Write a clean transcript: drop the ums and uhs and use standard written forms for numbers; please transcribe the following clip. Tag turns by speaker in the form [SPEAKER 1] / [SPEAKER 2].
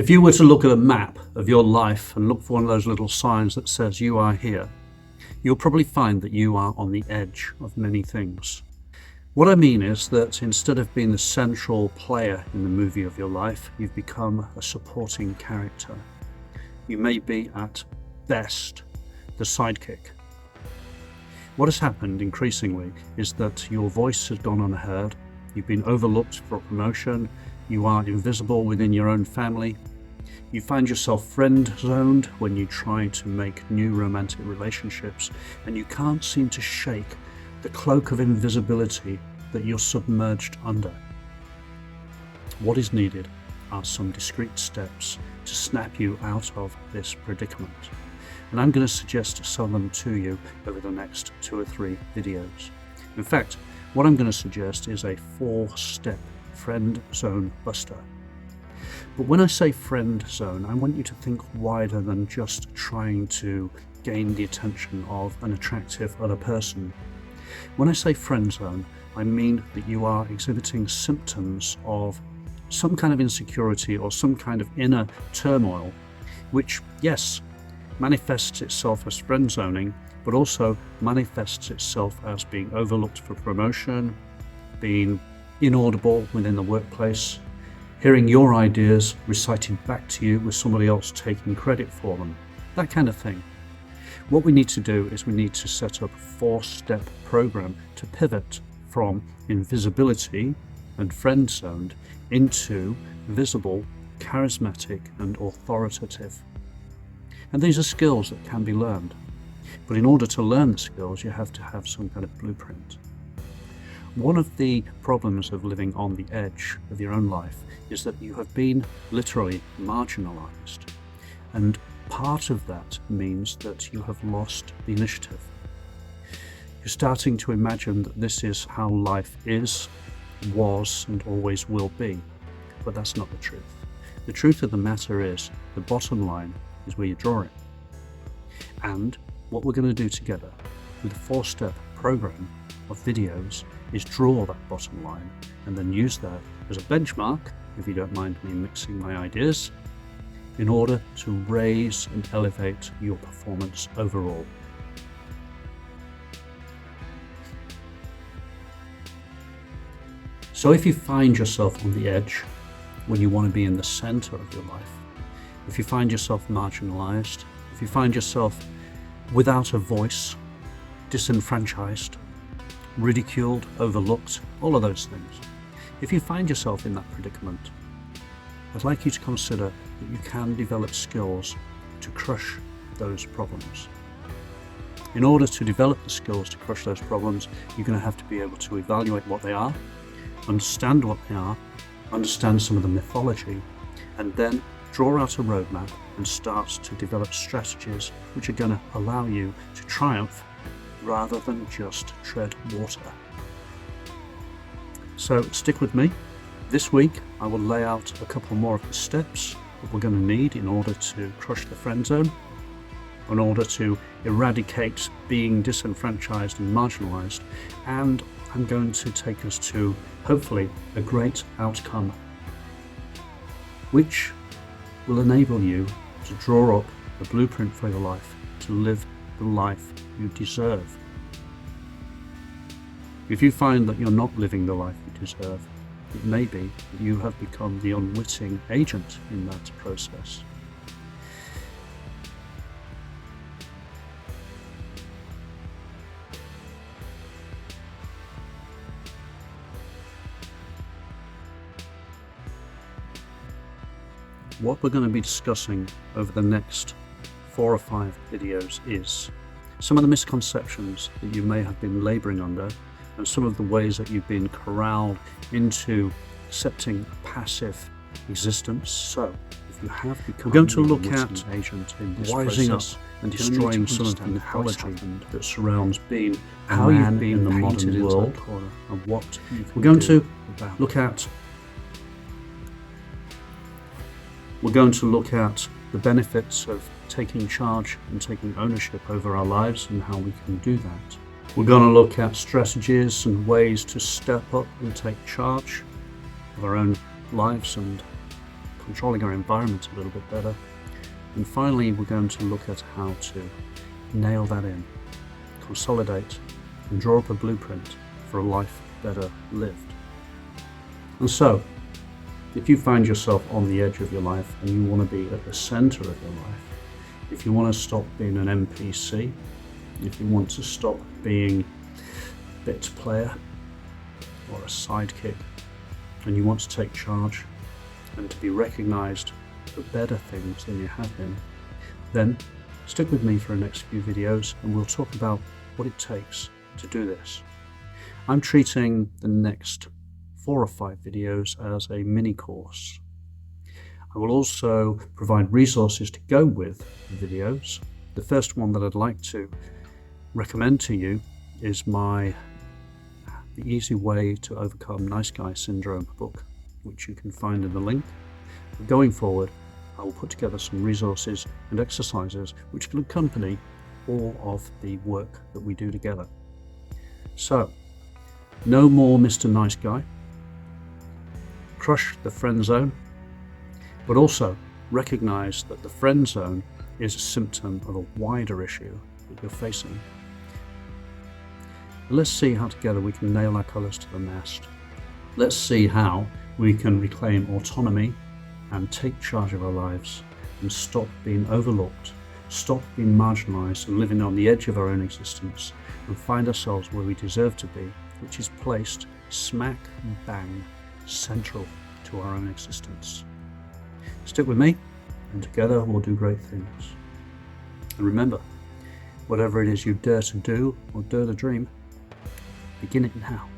[SPEAKER 1] If you were to look at a map of your life and look for one of those little signs that says you are here, you'll probably find that you are on the edge of many things. What I mean is that instead of being the central player in the movie of your life, you've become a supporting character. You may be, at best, the sidekick. What has happened increasingly is that your voice has gone unheard, you've been overlooked for a promotion, you are invisible within your own family, you find yourself friend-zoned when you try to make new romantic relationships, and you can't seem to shake the cloak of invisibility that you're submerged under. What is needed are some discrete steps to snap you out of this predicament. And I'm going to suggest some of them to you over the next 2 or 3 videos. In fact, what I'm going to suggest is a 4-step friend zone buster. But when I say friend zone, I want you to think wider than just trying to gain the attention of an attractive other person. When I say friend zone, I mean that you are exhibiting symptoms of some kind of insecurity or some kind of inner turmoil, which, yes, manifests itself as friend zoning, but also manifests itself as being overlooked for promotion, being inaudible within the workplace, hearing your ideas recited back to you with somebody else taking credit for them, that kind of thing. What we need to do is we need to set up a 4-step program to pivot from invisibility and friend zoned into visible, charismatic and authoritative. And these are skills that can be learned. But in order to learn the skills, you have to have some kind of blueprint. One of the problems of living on the edge of your own life is that you have been literally marginalized. And part of that means that you have lost the initiative. You're starting to imagine that this is how life is, was, and always will be. But that's not the truth. The truth of the matter is, the bottom line is where you draw it. And what we're going to do together with a 4-step program of videos is draw that bottom line and then use that as a benchmark, if you don't mind me mixing my ideas, in order to raise and elevate your performance overall. So if you find yourself on the edge when you want to be in the center of your life, if you find yourself marginalized, if you find yourself without a voice, disenfranchised, ridiculed, overlooked, all of those things. If you find yourself in that predicament, I'd like you to consider that you can develop skills to crush those problems. In order to develop the skills to crush those problems, you're going to have to be able to evaluate what they are, understand what they are, understand some of the mythology, and then draw out a roadmap and start to develop strategies which are going to allow you to triumph rather than just tread water. So stick with me. This week I will lay out a couple more of the steps that we're going to need in order to crush the friend zone, in order to eradicate being disenfranchised and marginalized, and I'm going to take us to, hopefully, a great outcome, which will enable you to draw up a blueprint for your life, to live the life you deserve. If you find that you're not living the life you deserve, it may be that you have become the unwitting agent in that process. What we're going to be discussing over the next 4 or 5 videos is some of the misconceptions that you may have been laboring under, and some of the ways that you've been corralled into accepting passive existence. So, if you have become, we're going to look at agent in this rising up and destroying some of the mythology that surrounds being how you've been in the modern world, and what we're going to look at. We're going to look at the benefits of taking charge and taking ownership over our lives and how we can do that. We're going to look at strategies and ways to step up and take charge of our own lives and controlling our environment a little bit better. And finally, we're going to look at how to nail that in, consolidate, and draw up a blueprint for a life better lived. And so, if you find yourself on the edge of your life and you want to be at the center of your life, if you want to stop being an NPC, if you want to stop being a bit player or a sidekick, and you want to take charge and to be recognized for better things than you have been, then stick with me for the next few videos and we'll talk about what it takes to do this. I'm treating the next 4 or 5 videos as a mini course. I will also provide resources to go with the videos. The first one that I'd like to recommend to you is The Easy Way to Overcome Nice Guy Syndrome book, which you can find in the link. But going forward, I will put together some resources and exercises which will accompany all of the work that we do together. So, no more Mr. Nice Guy. Crush the friend zone, but also recognize that the friend zone is a symptom of a wider issue that you're facing. Let's see how together we can nail our colours to the mast. Let's see how we can reclaim autonomy and take charge of our lives and stop being overlooked, stop being marginalised and living on the edge of our own existence, and find ourselves where we deserve to be, which is placed smack bang central to our own existence. Stick with me, and together we'll do great things. And remember, whatever it is you dare to do or dare to dream, begin it now.